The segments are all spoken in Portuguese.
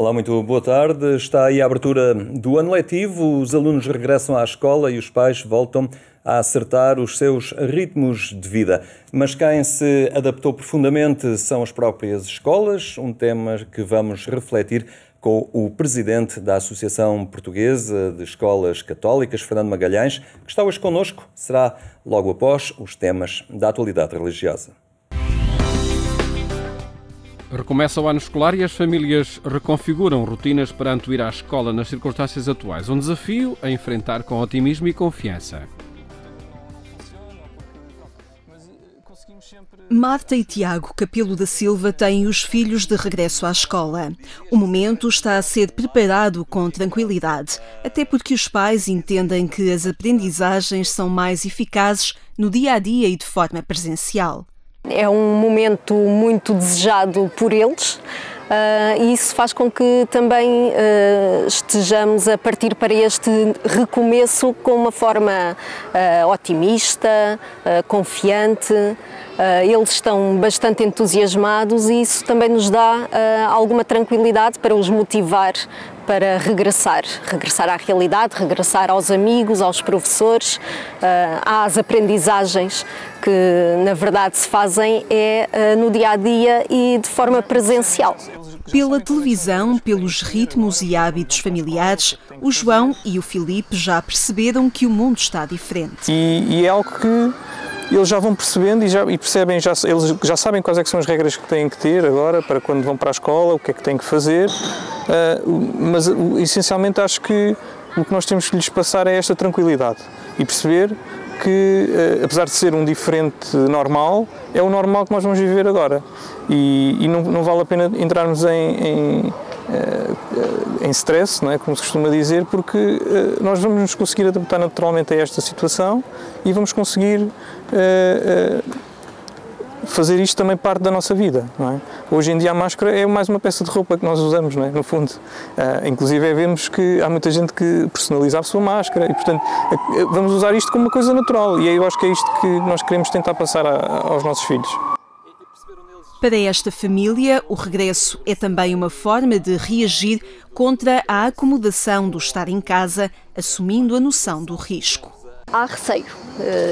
Olá, muito boa tarde. Está aí a abertura do ano letivo, os alunos regressam à escola e os pais voltam a acertar os seus ritmos de vida. Mas quem se adaptou profundamente são as próprias escolas, um tema que vamos refletir com o presidente da Associação Portuguesa de Escolas Católicas, Fernando Magalhães, que está hoje connosco. Será logo após os temas da atualidade religiosa. Recomeça o ano escolar e as famílias reconfiguram rotinas perante o ir à escola nas circunstâncias atuais. Um desafio a enfrentar com otimismo e confiança. Marta e Tiago Capelo da Silva têm os filhos de regresso à escola. O momento está a ser preparado com tranquilidade, até porque os pais entendem que as aprendizagens são mais eficazes no dia-a-dia e de forma presencial. É um momento muito desejado por eles e isso faz com que também estejamos a partir para este recomeço com uma forma otimista, confiante. Eles estão bastante entusiasmados e isso também nos dá alguma tranquilidade para os motivar para regressar à realidade, regressar aos amigos, aos professores, às aprendizagens que na verdade se fazem no dia-a-dia e de forma presencial. Pela televisão, pelos ritmos e hábitos familiares, o João e o Filipe já perceberam que o mundo está diferente. E é algo que eles já vão percebendo e percebem, eles já sabem quais é que são as regras que têm que ter agora para quando vão para a escola, o que é que têm que fazer, mas essencialmente acho que o que nós temos que lhes passar é esta tranquilidade e perceber que, apesar de ser um diferente normal, é o normal que nós vamos viver agora e não vale a pena entrarmos em stress, não é? Como se costuma dizer, porque nós vamos nos conseguir adaptar naturalmente a esta situação e vamos conseguir fazer isto também parte da nossa vida, não é? Hoje em dia a máscara é mais uma peça de roupa que nós usamos, não é? No fundo. Inclusive vemos que há muita gente que personaliza a sua máscara e, portanto, vamos usar isto como uma coisa natural e eu acho que é isto que nós queremos tentar passar aos nossos filhos. Para esta família, o regresso é também uma forma de reagir contra a acomodação do estar em casa, assumindo a noção do risco. Há receio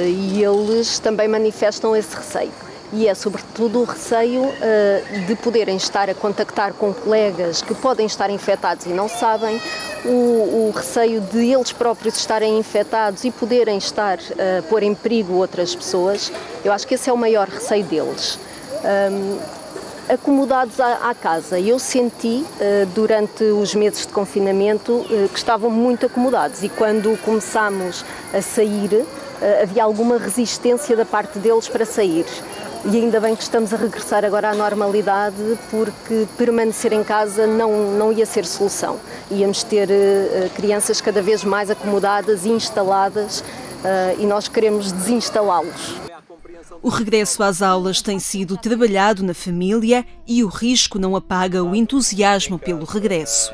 e eles também manifestam esse receio. E é sobretudo o receio de poderem estar a contactar com colegas que podem estar infectados e não sabem, o receio de eles próprios estarem infectados e poderem estar a pôr em perigo outras pessoas. Eu acho que esse é o maior receio deles. Acomodados à casa. Eu senti durante os meses de confinamento que estavam muito acomodados e quando começámos a sair havia alguma resistência da parte deles para sair. E ainda bem que estamos a regressar agora à normalidade, porque permanecer em casa não ia ser solução. Íamos ter crianças cada vez mais acomodadas e instaladas e nós queremos desinstalá-los. O regresso às aulas tem sido trabalhado na família e o risco não apaga o entusiasmo pelo regresso.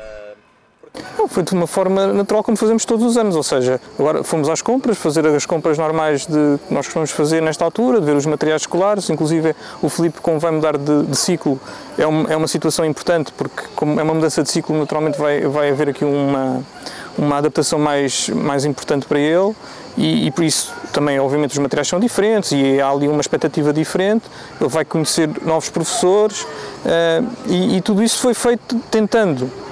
Foi de uma forma natural como fazemos todos os anos, ou seja, agora fomos às compras, fazer as compras normais que nós costumamos fazer nesta altura, de ver os materiais escolares, inclusive o Filipe, como vai mudar de ciclo, é uma situação importante, porque como é uma mudança de ciclo, naturalmente vai haver aqui uma adaptação mais importante para ele e por isso também, obviamente, os materiais são diferentes e há ali uma expectativa diferente, ele vai conhecer novos professores e tudo isso foi feito tentando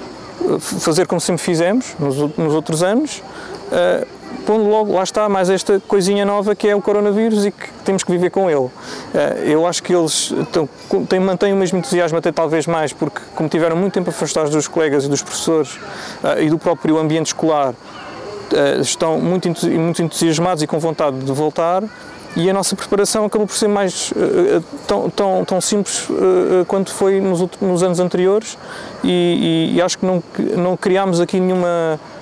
fazer como sempre fizemos nos outros anos, pondo logo, lá está, mais esta coisinha nova que é o coronavírus e que temos que viver com ele. Eu acho que eles mantêm o mesmo entusiasmo, até talvez mais, porque como tiveram muito tempo afastados dos colegas e dos professores e do próprio ambiente escolar, estão muito entusiasmados e com vontade de voltar. E a nossa preparação acabou por ser mais tão simples quanto foi nos anos anteriores e acho que não criámos aqui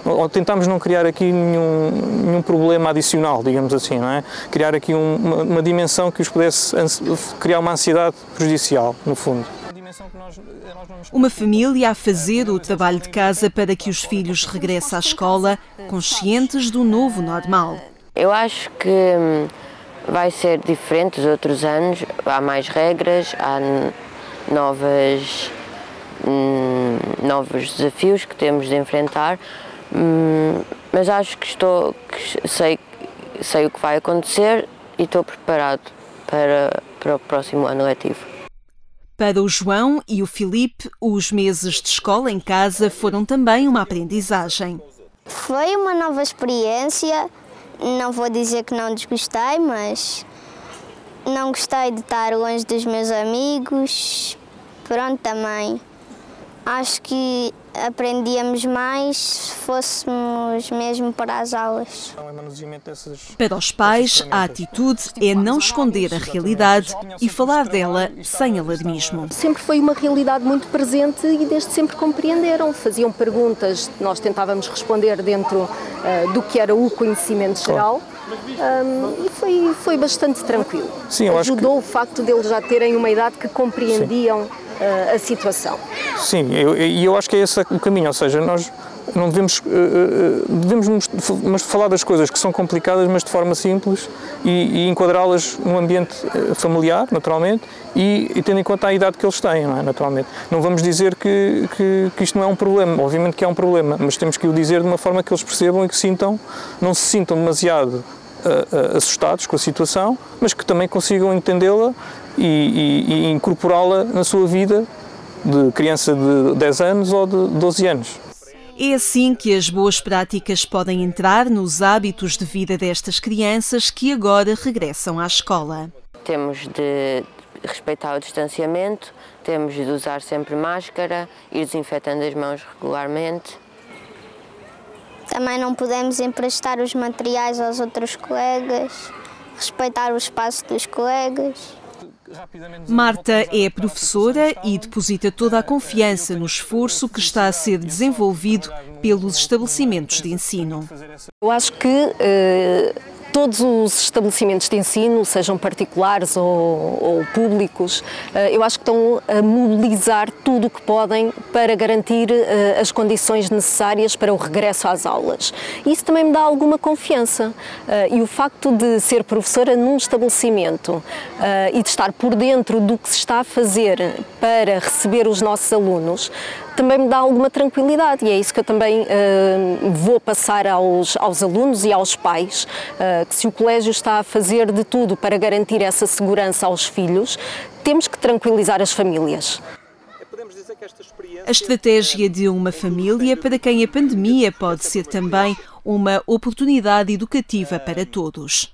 ou tentámos não criar aqui nenhum problema adicional, digamos assim, não é? Criar aqui uma dimensão que os pudesse criar uma ansiedade prejudicial, no fundo. Uma família a fazer o trabalho de casa para que os filhos regressem à escola conscientes do novo normal. Eu acho que vai ser diferente dos outros anos, há mais regras, há novos desafios que temos de enfrentar, mas acho que sei o que vai acontecer e estou preparado para o próximo ano letivo. Para o João e o Filipe, os meses de escola em casa foram também uma aprendizagem. Foi uma nova experiência, não vou dizer que não desgostei, mas não gostei de estar longe dos meus amigos. Pronto, também acho que aprendíamos mais se fôssemos mesmo para as aulas. Para os pais, a atitude é não esconder a realidade e falar dela sem alarmismo. Sempre foi uma realidade muito presente e desde sempre compreenderam. Faziam perguntas, nós tentávamos responder dentro do que era o conhecimento geral. E foi bastante tranquilo. Sim, eu Ajudou o facto de eles já terem uma idade que compreendiam a situação. Sim, eu acho que é esse o caminho, ou seja, nós não devemos falar das coisas que são complicadas, mas de forma simples e enquadrá-las num ambiente familiar, naturalmente, e tendo em conta a idade que eles têm, não é? Naturalmente. Não vamos dizer que isto não é um problema, obviamente que é um problema, mas temos que o dizer de uma forma que eles percebam e que não se sintam demasiado assustados com a situação, mas que também consigam entendê-la e incorporá-la na sua vida de criança de 10 anos ou de 12 anos. É assim que as boas práticas podem entrar nos hábitos de vida destas crianças que agora regressam à escola. Temos de respeitar o distanciamento, temos de usar sempre máscara, ir desinfetando as mãos regularmente. Também não podemos emprestar os materiais aos outros colegas, respeitar o espaço dos colegas. Marta é professora e deposita toda a confiança no esforço que está a ser desenvolvido pelos estabelecimentos de ensino. Eu acho que todos os estabelecimentos de ensino, sejam particulares ou públicos, eu acho que estão a mobilizar tudo o que podem para garantir as condições necessárias para o regresso às aulas. Isso também me dá alguma confiança. E o facto de ser professora num estabelecimento e de estar por dentro do que se está a fazer para receber os nossos alunos, também me dá alguma tranquilidade e é isso que eu também vou passar aos alunos e aos pais, que se o colégio está a fazer de tudo para garantir essa segurança aos filhos, temos que tranquilizar as famílias. A estratégia de uma família para quem a pandemia pode ser também uma oportunidade educativa para todos.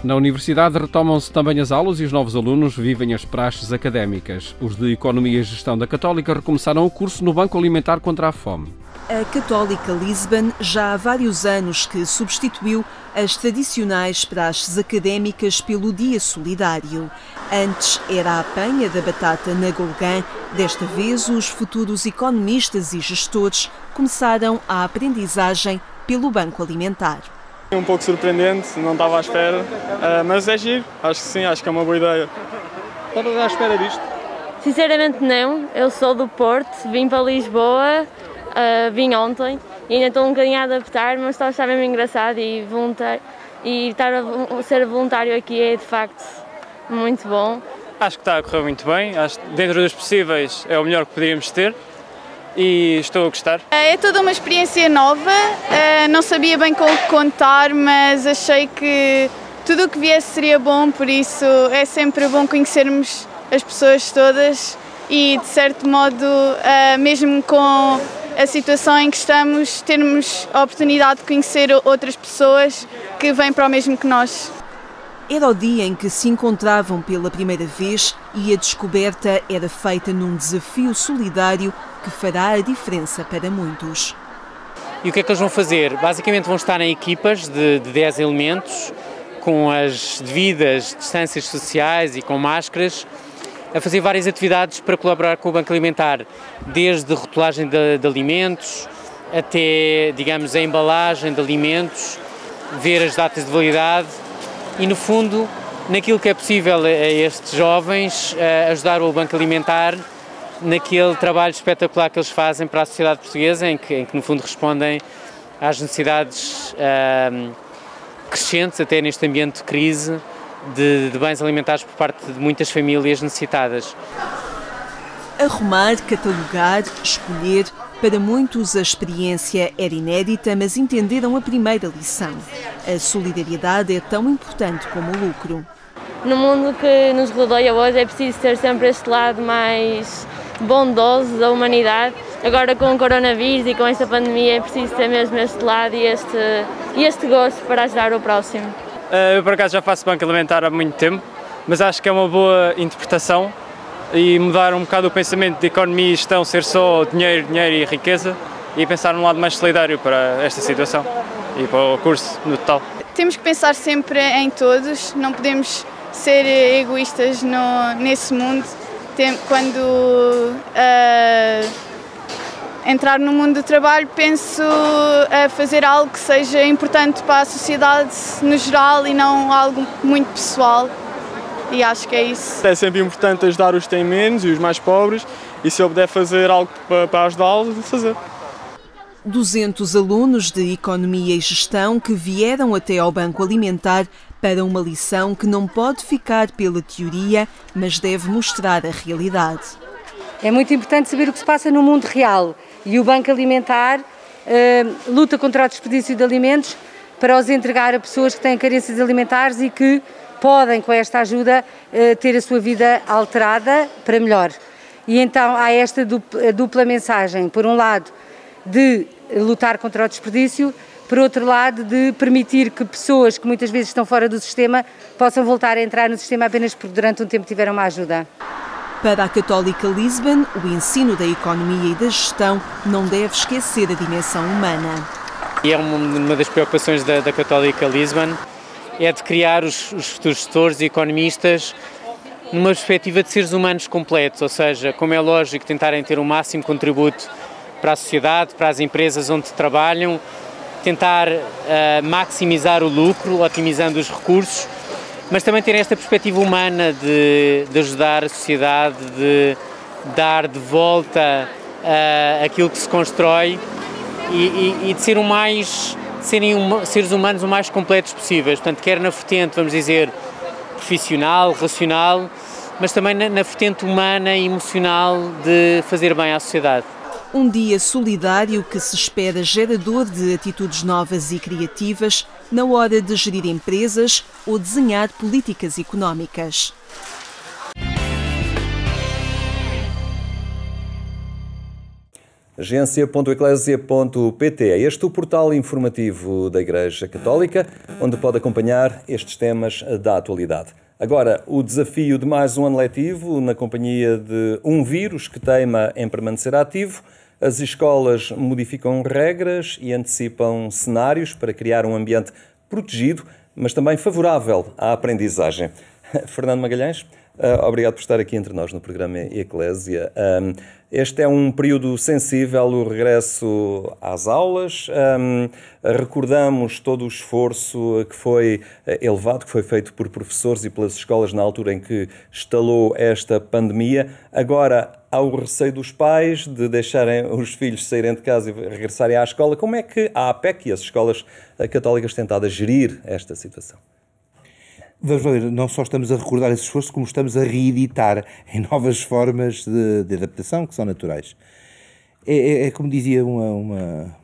Na universidade retomam-se também as aulas e os novos alunos vivem as praxes académicas. Os de Economia e Gestão da Católica recomeçaram o curso no Banco Alimentar contra a Fome. A Católica Lisbon já há vários anos que substituiu as tradicionais praxes académicas pelo Dia Solidário. Antes era a apanha da batata na Golgã, desta vez os futuros economistas e gestores começaram a aprendizagem pelo Banco Alimentar. Um pouco surpreendente, não estava à espera, mas é giro, acho que sim, acho que é uma boa ideia. Estavas à espera disto? Sinceramente não, eu sou do Porto, vim para Lisboa, vim ontem e ainda estou um bocadinho a adaptar, mas estou a achar mesmo engraçado e estar a ser voluntário aqui é de facto muito bom. Acho que está a correr muito bem, acho que dentro dos possíveis é o melhor que poderíamos ter. E estou a gostar. É toda uma experiência nova, não sabia bem com o que contar, mas achei que tudo o que viesse seria bom, por isso é sempre bom conhecermos as pessoas todas e, de certo modo, mesmo com a situação em que estamos, termos a oportunidade de conhecer outras pessoas que vêm para o mesmo que nós. Era o dia em que se encontravam pela primeira vez e a descoberta era feita num desafio solidário que fará a diferença para muitos. E o que é que eles vão fazer? Basicamente vão estar em equipas de 10 elementos, com as devidas distâncias sociais e com máscaras, a fazer várias atividades para colaborar com o Banco Alimentar, desde rotulagem de alimentos até, digamos, a embalagem de alimentos, ver as datas de validade e, no fundo, naquilo que é possível a estes jovens, ajudar o Banco Alimentar naquele trabalho espetacular que eles fazem para a sociedade portuguesa, em que no fundo respondem às necessidades crescentes, até neste ambiente de crise, de bens alimentares por parte de muitas famílias necessitadas. Arrumar, catalogar, escolher. Para muitos a experiência era inédita, mas entenderam a primeira lição. A solidariedade é tão importante como o lucro. No mundo que nos rodeia hoje é preciso ter sempre este lado mais bondoso da humanidade. Agora com o coronavírus e com esta pandemia é preciso ter mesmo este lado e este gosto para ajudar o próximo. Eu por acaso já faço banco alimentar há muito tempo, mas acho que é uma boa interpretação e mudar um bocado o pensamento de economia e gestão ser só dinheiro, dinheiro e riqueza e pensar num lado mais solidário para esta situação e para o curso no total. Temos que pensar sempre em todos, não podemos ser egoístas nesse mundo. Quando entrar no mundo do trabalho, penso a fazer algo que seja importante para a sociedade no geral e não algo muito pessoal. E acho que é isso. É sempre importante ajudar os que têm menos e os mais pobres, e se eu puder fazer algo para ajudá-los, vou fazer. 200 alunos de Economia e Gestão que vieram até ao Banco Alimentar para uma lição que não pode ficar pela teoria, mas deve mostrar a realidade. É muito importante saber o que se passa no mundo real e o Banco Alimentar luta contra o desperdício de alimentos para os entregar a pessoas que têm carências alimentares e que podem, com esta ajuda, ter a sua vida alterada para melhor. E então há esta dupla mensagem, por um lado, de lutar contra o desperdício, por outro lado, de permitir que pessoas que muitas vezes estão fora do sistema possam voltar a entrar no sistema apenas porque durante um tempo tiveram uma ajuda. Para a Católica Lisbon, o ensino da economia e da gestão não deve esquecer a dimensão humana. E é uma das preocupações da Católica Lisbon, é de criar os futuros gestores e economistas numa perspectiva de seres humanos completos, ou seja, como é lógico, tentarem ter o máximo contributo para a sociedade, para as empresas onde trabalham, tentar maximizar o lucro, otimizando os recursos, mas também ter esta perspectiva humana de ajudar a sociedade, de dar de volta aquilo que se constrói e de ser serem seres humanos o mais completos possíveis, portanto, quer na vertente, vamos dizer, profissional, racional, mas também na vertente humana e emocional de fazer bem à sociedade. Um dia solidário que se espera gerador de atitudes novas e criativas na hora de gerir empresas ou desenhar políticas económicas. Agência.eclésia.pt é este o portal informativo da Igreja Católica, onde pode acompanhar estes temas da atualidade. Agora, o desafio de mais um ano letivo na companhia de um vírus que teima em permanecer ativo. As escolas modificam regras e antecipam cenários para criar um ambiente protegido, mas também favorável à aprendizagem. Fernando Magalhães, obrigado por estar aqui entre nós no programa Eclésia. Este é um período sensível, o regresso às aulas. Recordamos todo o esforço que foi elevado, que foi feito por professores e pelas escolas na altura em que estalou esta pandemia. Agora, há o receio dos pais de deixarem os filhos saírem de casa e regressarem à escola. Como é que a APEC e as escolas católicas têm estado a gerir esta situação? Vamos ver, não só estamos a recordar esse esforço, como estamos a reeditar em novas formas de adaptação que são naturais. É como dizia, uma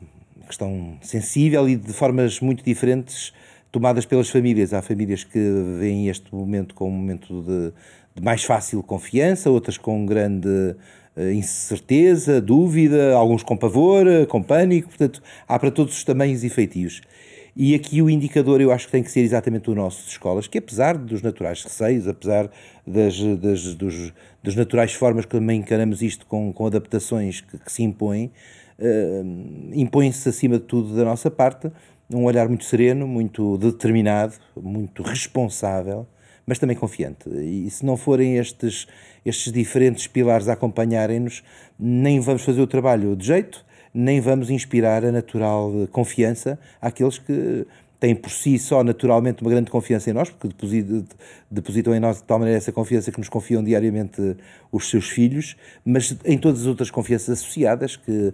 questão sensível e de formas muito diferentes tomadas pelas famílias. Há famílias que veem este momento como um momento de mais fácil confiança, outras com grande incerteza, dúvida, alguns com pavor, com pânico, portanto, há para todos os tamanhos e feitios. E aqui o indicador eu acho que tem que ser exatamente o nosso de escolas, que apesar dos naturais receios, apesar das naturais formas que também encaramos isto com adaptações que se impõem, impõe-se acima de tudo da nossa parte um olhar muito sereno, muito determinado, muito responsável, mas também confiante. E se não forem estes diferentes pilares a acompanharem-nos, nem vamos fazer o trabalho de jeito, nem vamos inspirar a natural confiança àqueles que têm por si só naturalmente uma grande confiança em nós, porque depositam em nós de tal maneira essa confiança que nos confiam diariamente os seus filhos, mas em todas as outras confianças associadas, que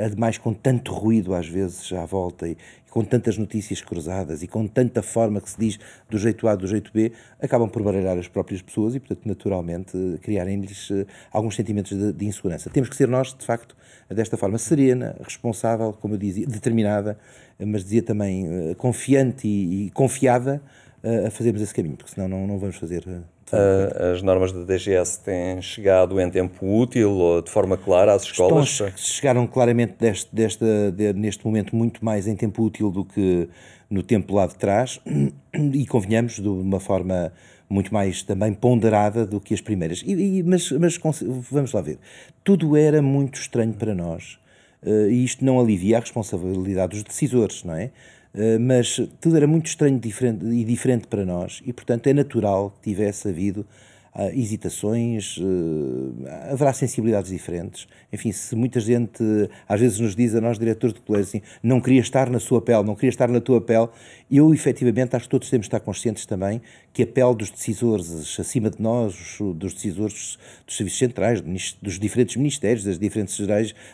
ademais com tanto ruído às vezes à volta e com tantas notícias cruzadas e com tanta forma que se diz do jeito A, do jeito B, acabam por baralhar as próprias pessoas e, portanto, naturalmente, criarem-lhes alguns sentimentos de insegurança. Temos que ser nós, de facto, desta forma serena, responsável, como eu dizia, determinada, mas dizia também confiante e confiada a fazermos esse caminho, porque senão não vamos fazer... As normas da DGS têm chegado em tempo útil ou de forma clara às escolas? Chegaram claramente neste momento muito mais em tempo útil do que no tempo lá de trás e convenhamos de uma forma muito mais também ponderada do que as primeiras. Mas vamos lá ver, tudo era muito estranho para nós e isto não alivia a responsabilidade dos decisores, não é? Mas tudo era muito estranho e diferente para nós e, portanto, é natural que tivesse havido hesitações, haverá sensibilidades diferentes. Enfim, se muita gente às vezes nos diz a nós, diretores de colégio, assim, não queria estar na sua pele, não queria estar na tua pele, eu, efetivamente, acho que todos temos de estar conscientes também que a pele dos decisores acima de nós, dos decisores dos serviços centrais, dos diferentes ministérios, das diferentes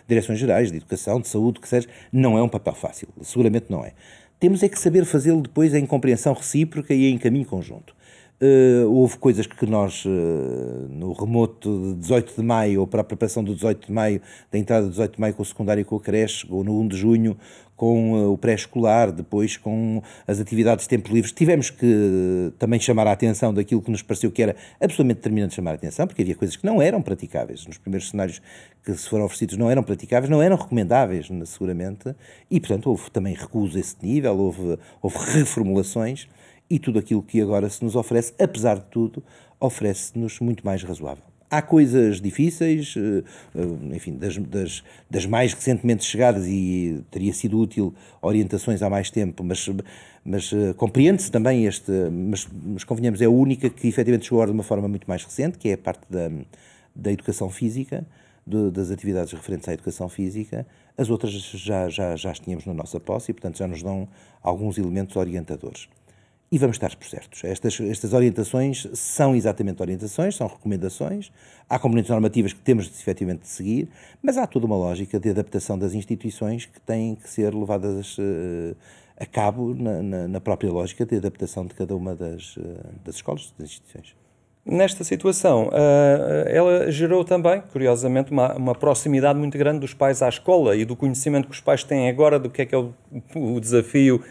direções gerais, de educação, de saúde, que seja, não é um papel fácil, seguramente não é. Temos é que saber fazê-lo depois em compreensão recíproca e em caminho conjunto. Houve coisas que nós, no remoto de 18 de maio, ou para a preparação do 18 de maio, da entrada do 18 de maio com o secundário e com a creche, ou no 1 de junho com o pré-escolar, depois com as atividades de tempo livres, tivemos que também chamar a atenção daquilo que nos pareceu que era absolutamente determinante chamar a atenção, porque havia coisas que não eram praticáveis. Nos primeiros cenários que se foram oferecidos não eram praticáveis, não eram recomendáveis, seguramente, e, portanto, houve também recuso a esse nível, houve reformulações, e tudo aquilo que agora se nos oferece, apesar de tudo, oferece-nos muito mais razoável. Há coisas difíceis, enfim, das mais recentemente chegadas, e teria sido útil orientações há mais tempo, mas compreende-se também mas convenhamos, é a única que efetivamente chegou agora de uma forma muito mais recente, que é a parte da educação física, das atividades referentes à educação física. As outras já as tínhamos na nossa posse e, portanto, já nos dão alguns elementos orientadores. E vamos estar por certos. Estas orientações são exatamente orientações, são recomendações, há componentes normativas que temos efetivamente de seguir, mas há toda uma lógica de adaptação das instituições que têm que ser levadas a cabo na própria lógica de adaptação de cada uma das escolas, das instituições. Nesta situação, ela gerou também, curiosamente, uma proximidade muito grande dos pais à escola e do conhecimento que os pais têm agora do que é o desafio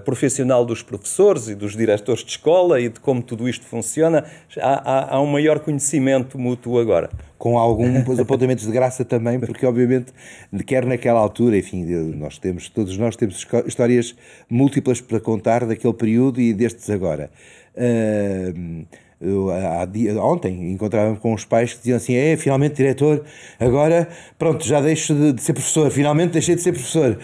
profissional dos professores e dos diretores de escola e de como tudo isto funciona. Há um maior conhecimento mútuo agora. Com alguns apontamentos de graça também, porque obviamente, quer naquela altura, enfim, todos nós temos histórias múltiplas para contar daquele período e destes agora. Ontem encontrava-me com os pais que diziam assim: finalmente diretor, agora pronto, já deixo de ser professor, finalmente deixei de ser professor.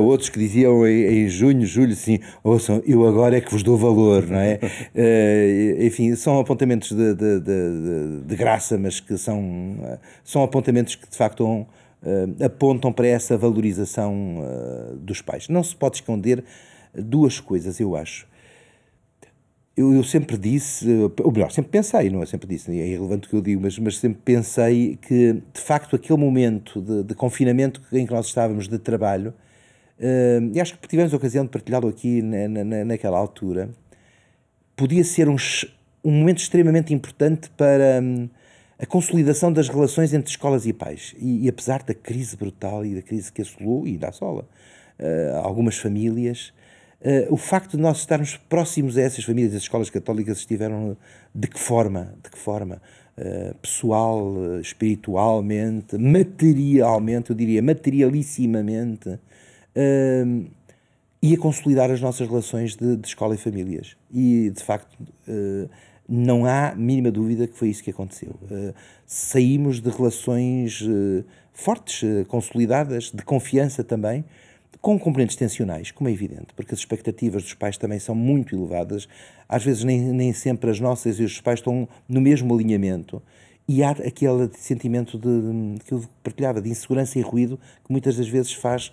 Outros que diziam em junho, julho, assim: ouçam, eu agora é que vos dou valor, não é? Enfim, são apontamentos de graça, mas que são apontamentos que de facto apontam para essa valorização dos pais. Não se pode esconder duas coisas, eu acho. Eu sempre disse, ou melhor, sempre pensei, não é sempre disse, é irrelevante o que eu digo, mas sempre pensei que, de facto, aquele momento de confinamento em que nós estávamos de trabalho, e acho que tivemos a ocasião de partilhá-lo aqui naquela altura, podia ser um momento extremamente importante para a consolidação das relações entre escolas e pais. E apesar da crise brutal e da crise que assolou, e da assola, algumas famílias, o facto de nós estarmos próximos a essas famílias, as escolas católicas estiveram de que forma? Pessoal, espiritualmente, materialmente, eu diria materialissimamente, e a consolidar as nossas relações de escola e famílias. E, de facto, não há mínima dúvida que foi isso que aconteceu. Saímos de relações fortes, consolidadas, de confiança também, com componentes tensionais, como é evidente, porque as expectativas dos pais também são muito elevadas, às vezes nem sempre as nossas e os pais estão no mesmo alinhamento, e há aquele sentimento que eu partilhava, de insegurança e ruído, que muitas das vezes faz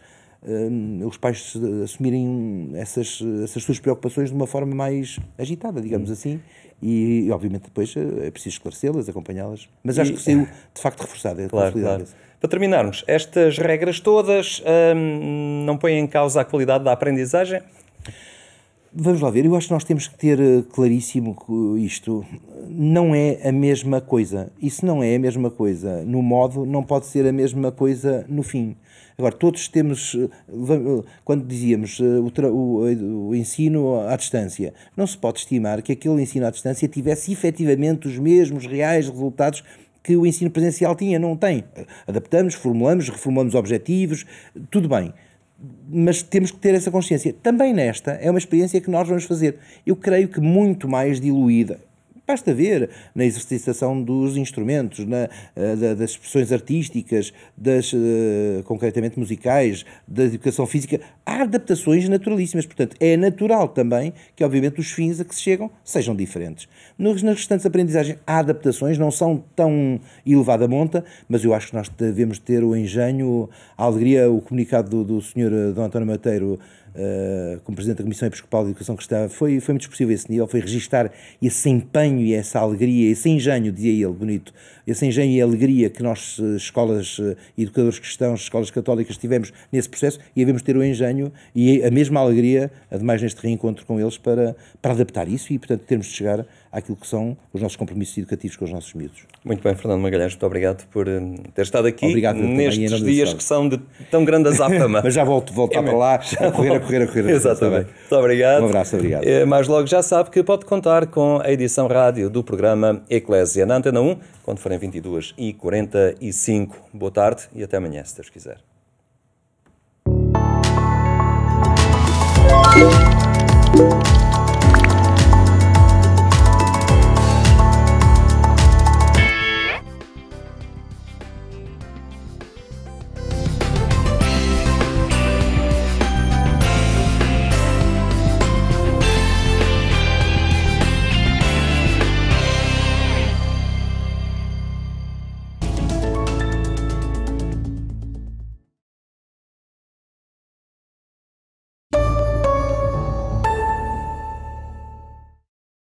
os pais assumirem essas suas preocupações de uma forma mais agitada, digamos assim, e obviamente depois é preciso esclarecê-las, acompanhá-las, mas acho que saiu de facto reforçada. Claro. Para terminarmos, estas regras todas não põem em causa a qualidade da aprendizagem? Vamos lá ver, eu acho que nós temos que ter claríssimo isto. Não é a mesma coisa. E se não é a mesma coisa no modo, não pode ser a mesma coisa no fim. Agora, todos temos, quando dizíamos o ensino à distância, não se pode estimar que aquele ensino à distância tivesse efetivamente os mesmos reais resultados que o ensino presencial tinha. Não tem. Adaptamos, formulamos, reformulamos objetivos, tudo bem. Mas temos que ter essa consciência. Também nesta é uma experiência que nós vamos fazer. Eu creio que muito mais diluída. Basta ver na exercitação dos instrumentos, das expressões artísticas, concretamente musicais, da educação física. Há adaptações naturalíssimas. Portanto, é natural também que, obviamente, os fins a que se chegam sejam diferentes. Nas restantes aprendizagens há adaptações, não são tão elevada monta, mas eu acho que nós devemos ter o engenho, a alegria. O comunicado do Sr. D. António Mateiro, como Presidente da Comissão Episcopal de Educação Cristã, foi muito expressivo a esse nível, foi registar esse empenho e essa alegria, esse engenho, dizia ele, bonito, esse engenho e alegria que nós, escolas, educadores cristãos, escolas católicas, tivemos nesse processo, e devemos ter o engenho e a mesma alegria, ademais neste reencontro com eles, para adaptar isso e, portanto, termos de chegar àquilo que são os nossos compromissos educativos com os nossos miúdos. Muito bem, Fernando Magalhães, muito obrigado por ter estado aqui. Obrigado nestes dias que são de tão grande azáfama. Mas já voltar para lá, a correr. Exatamente. Muito obrigado. Um abraço, obrigado. Mais logo já sabe que pode contar com a edição rádio do programa Eclésia na Antena 1, quando forem 22h45. Boa tarde e até amanhã, se Deus quiser.